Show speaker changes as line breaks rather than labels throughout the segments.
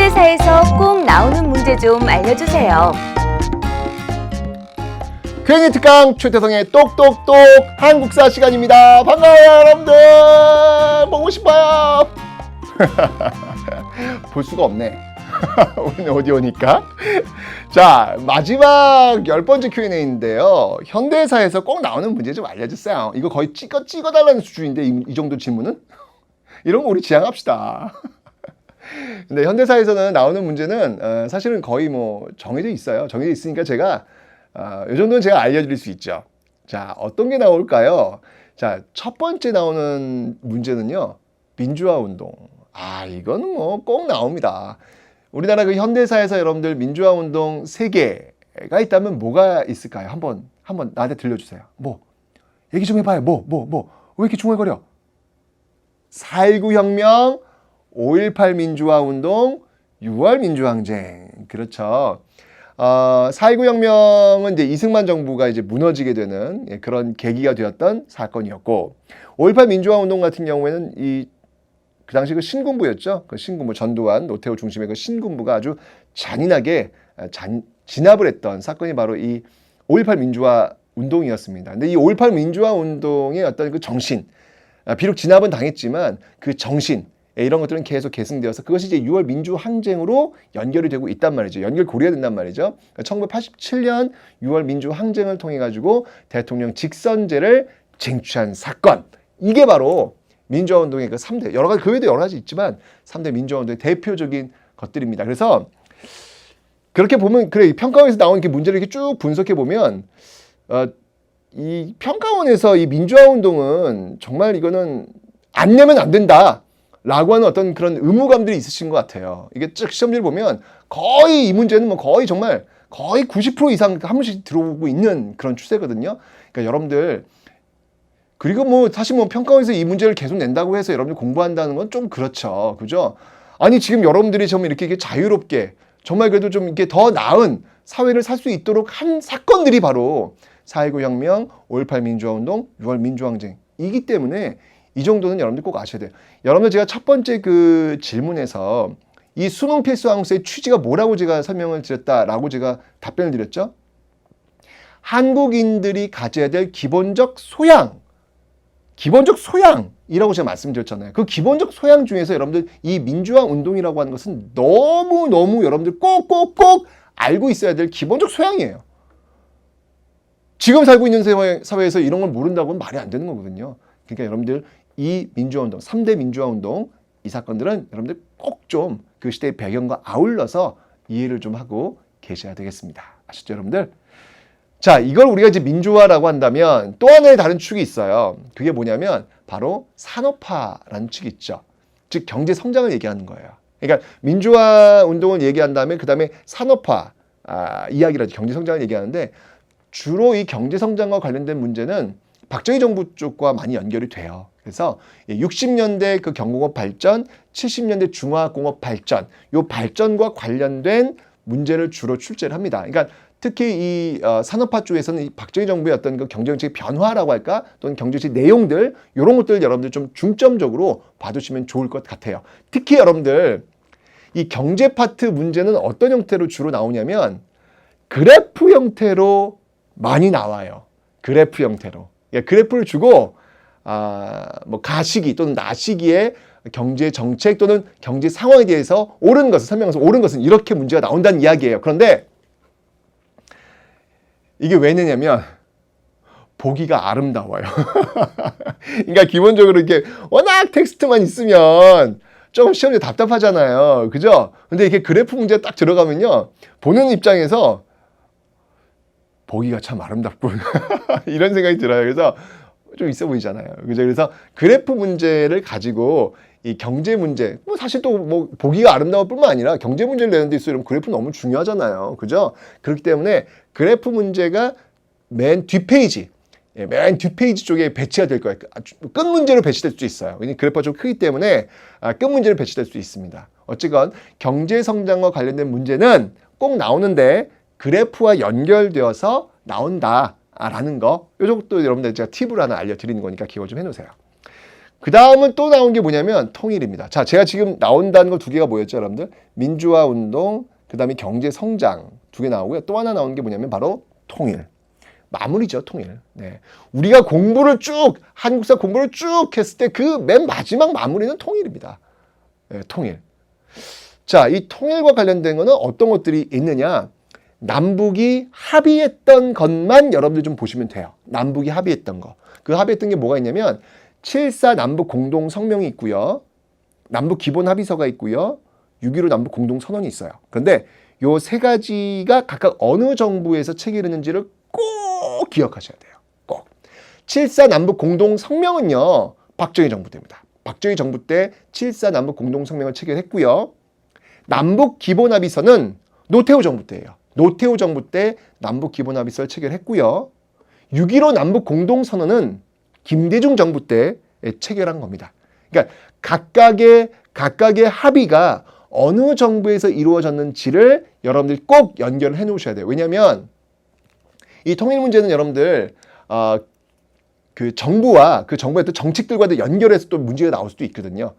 현대사에서 꼭 나오는 문제 좀 알려주세요.
괜히 특강 최태성의 똑똑똑 한국사 시간입니다. 반가워요 여러분들. 보고 싶어요. 볼 수가 없네. 오늘 오디오니까. 자, 마지막 10번째 Q&A인데요. 현대사에서 꼭 나오는 문제 좀 알려주세요. 이거 거의 찍어달라는 수준인데 이 정도 질문은? 이런 거 우리 지향합시다. 근데 현대사에서는 나오는 문제는 사실은 거의 뭐 정해져 있어요. 정해져 있으니까 제가 이 정도는 제가 알려드릴 수 있죠. 자, 어떤 게 나올까요? 자, 첫 번째 나오는 문제는요. 민주화 운동. 이거는 뭐 꼭 나옵니다. 우리나라 그 현대사에서 여러분들 민주화 운동 3개가 있다면 뭐가 있을까요? 한번 나한테 들려주세요. 뭐? 얘기 좀 해봐요. 왜 이렇게 중얼거려? 4.19 혁명, 5.18 민주화 운동, 6월 민주항쟁. 그렇죠. 4.19 혁명은 이제 이승만 정부가 이제 무너지게 되는 그런 계기가 되었던 사건이었고, 5.18 민주화 운동 같은 경우에는 그 당시 그 신군부였죠. 그 신군부 전두환, 노태우 중심의 그 신군부가 아주 잔인하게 진압을 했던 사건이 바로 이 5.18 민주화 운동이었습니다. 근데 이 5.18 민주화 운동의 어떤 그 정신, 비록 진압은 당했지만 그 정신, 이런 것들은 계속 계승되어서 그것이 이제 6월 민주항쟁으로 연결이 되고 있단 말이죠. 연결고리가 된단 말이죠. 1987년 6월 민주항쟁을 통해 가지고 대통령 직선제를 쟁취한 사건. 이게 바로 민주화운동의 그 3대, 여러 가지, 그 외에도 여러 가지 있지만 3대 민주화운동의 대표적인 것들입니다. 그래서 그렇게 보면, 그래, 이 평가원에서 나온 이렇게 문제를 이렇게 쭉 분석해 보면, 이 평가원에서 이 민주화운동은 정말 이거는 안 내면 안 된다. 라고 하는 어떤 그런 의무감들이 있으신 것 같아요. 이게 쭉 시험지를 보면 거의 이 문제는 뭐 거의 정말 거의 90% 이상 한 번씩 들어오고 있는 그런 추세거든요. 그러니까 여러분들, 그리고 뭐 사실 뭐 평가원에서 이 문제를 계속 낸다고 해서 여러분들 공부한다는 건 좀 그렇죠. 그죠? 아니, 지금 여러분들이 정말 이렇게 자유롭게 정말 그래도 좀 이렇게 더 나은 사회를 살 수 있도록 한 사건들이 바로 4.19 혁명, 5.18 민주화 운동, 6월 민주항쟁이기 때문에 이 정도는 여러분들 꼭 아셔야 돼요. 여러분들, 제가 첫 번째 그 질문에서 이 수능 필수 항목서의 취지가 뭐라고 제가 설명을 드렸다라고 제가 답변을 드렸죠. 한국인들이 가져야 될 기본적 소양이라고 제가 말씀드렸잖아요. 그 기본적 소양 중에서 여러분들 이 민주화 운동이라고 하는 것은 너무너무 여러분들 꼭꼭꼭 알고 있어야 될 기본적 소양이에요. 지금 살고 있는 사회에서 이런 걸 모른다고는 말이 안 되는 거거든요. 그러니까 여러분들 이 민주화운동, 3대 민주화운동, 이 사건들은 여러분들 꼭 좀 그 시대의 배경과 아울러서 이해를 좀 하고 계셔야 되겠습니다. 아시죠, 여러분들? 자, 이걸 우리가 이제 민주화라고 한다면 또 하나의 다른 축이 있어요. 그게 뭐냐면 바로 산업화라는 축이 있죠. 즉 경제 성장을 얘기하는 거예요. 그러니까 민주화 운동을 얘기한 다음에 그 다음에 산업화 이야기라든지 경제 성장을 얘기하는데, 주로 이 경제 성장과 관련된 문제는 박정희 정부 쪽과 많이 연결이 돼요. 그래서 60년대 그 경공업 발전, 70년대 중화공업 발전, 요 발전과 관련된 문제를 주로 출제를 합니다. 그러니까 특히 이 산업화 쪽에서는 이 박정희 정부의 어떤 그 경제정책 변화라고 할까, 또는 경제정책 내용들, 이런 것들 여러분들 좀 중점적으로 봐두시면 좋을 것 같아요. 특히 여러분들 이 경제 파트 문제는 어떤 형태로 주로 나오냐면 그래프 형태로 많이 나와요. 그래프 형태로. 그래프를 주고 뭐 가시기 또는 나시기의 경제 정책 또는 경제 상황에 대해서 옳은 것을 설명해서 옳은 것은 이렇게 문제가 나온다는 이야기예요. 그런데 이게 왜 내냐면 보기가 아름다워요. 그러니까 기본적으로 이렇게 워낙 텍스트만 있으면 좀 시험에 답답하잖아요. 그죠? 근데 이렇게 그래프 문제 딱 들어가면요, 보는 입장에서 보기가 참 아름답군. 이런 생각이 들어요. 그래서 좀 있어 보이잖아요. 그죠? 그래서 그래프 문제를 가지고 이 경제 문제, 뭐 사실 또 뭐 보기가 아름다울 뿐만 아니라 경제 문제를 내는 데 있어서 그래프 너무 중요하잖아요. 그죠? 그렇기 때문에 그래프 문제가 맨 뒷페이지 쪽에 배치가 될 거예요. 끝 문제로 배치될 수 있어요. 왜냐면 그래프가 좀 크기 때문에 끝 문제로 배치될 수 있습니다. 어쨌건 경제 성장과 관련된 문제는 꼭 나오는데 그래프와 연결되어서 나온다라는 거, 이 정도 여러분들 제가 팁을 하나 알려드리는 거니까 기억 좀 해놓으세요. 그 다음은 또 나온 게 뭐냐면 통일입니다. 자, 제가 지금 나온다는 거 두 개가 뭐였죠, 여러분들? 민주화 운동, 그 다음에 경제 성장 두 개 나오고요. 또 하나 나온 게 뭐냐면 바로 통일. 마무리죠, 통일. 네. 우리가 공부를 쭉, 한국사 공부를 쭉 했을 때 그 맨 마지막 마무리는 통일입니다. 네, 통일. 자, 이 통일과 관련된 거는 어떤 것들이 있느냐? 남북이 합의했던 것만 여러분들 좀 보시면 돼요. 남북이 합의했던 거. 그 합의했던 게 뭐가 있냐면 7.4 남북 공동 성명이 있고요. 남북 기본 합의서가 있고요. 6.15 남북 공동 선언이 있어요. 그런데 요 세 가지가 각각 어느 정부에서 체결했는지를 꼭 기억하셔야 돼요. 꼭. 7.4 남북 공동 성명은요. 박정희 정부 때입니다. 박정희 정부 때 7.4 남북 공동 성명을 체결했고요. 남북 기본 합의서는 노태우 정부 때예요. 노태우 정부 때 남북 기본 합의서를 체결했고요. 6.15 남북 공동 선언은 김대중 정부 때 체결한 겁니다. 그러니까 각각의 합의가 어느 정부에서 이루어졌는지를 여러분들 꼭 연결을 해 놓으셔야 돼요. 왜냐하면 이 통일 문제는 여러분들 그 정부와 그 정부의 또 정책들과도 연결해서 또 문제가 나올 수도 있거든요.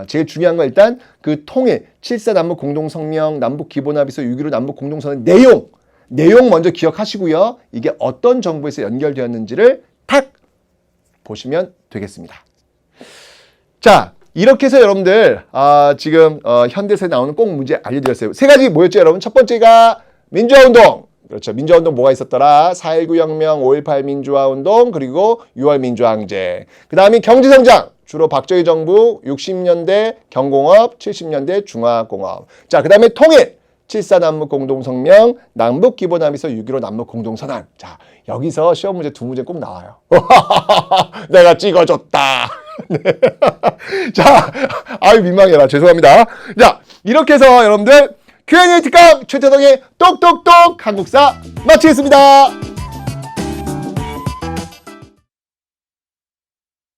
제일 중요한 건 일단 그 통일, 7.4 남북 공동성명, 남북 기본합의서, 6.15 남북 공동선언 내용 먼저 기억하시고요. 이게 어떤 정부에서 연결되었는지를 탁 보시면 되겠습니다. 자, 이렇게 해서 여러분들 지금 현대사에 나오는 꼭 문제 알려드렸어요. 세 가지 뭐였죠, 여러분? 첫 번째가 민주화운동. 그렇죠. 민주화운동 뭐가 있었더라? 4.19 혁명, 5.18 민주화운동, 그리고 6월 민주항쟁. 그 다음에 경제성장. 주로 박정희 정부 60년대 경공업, 70년대 중화공업. 자, 그 다음에 통일. 7.4 남북 공동성명, 남북 기본합의서, 6.15 남북 공동선언. 자, 여기서 시험 문제 두 문제 꼭 나와요. 내가 찍어줬다. 네. 자, 아유 민망해라. 죄송합니다. 자, 이렇게 해서 여러분들 Q&A 특강 최태성의 똑똑똑 한국사 마치겠습니다.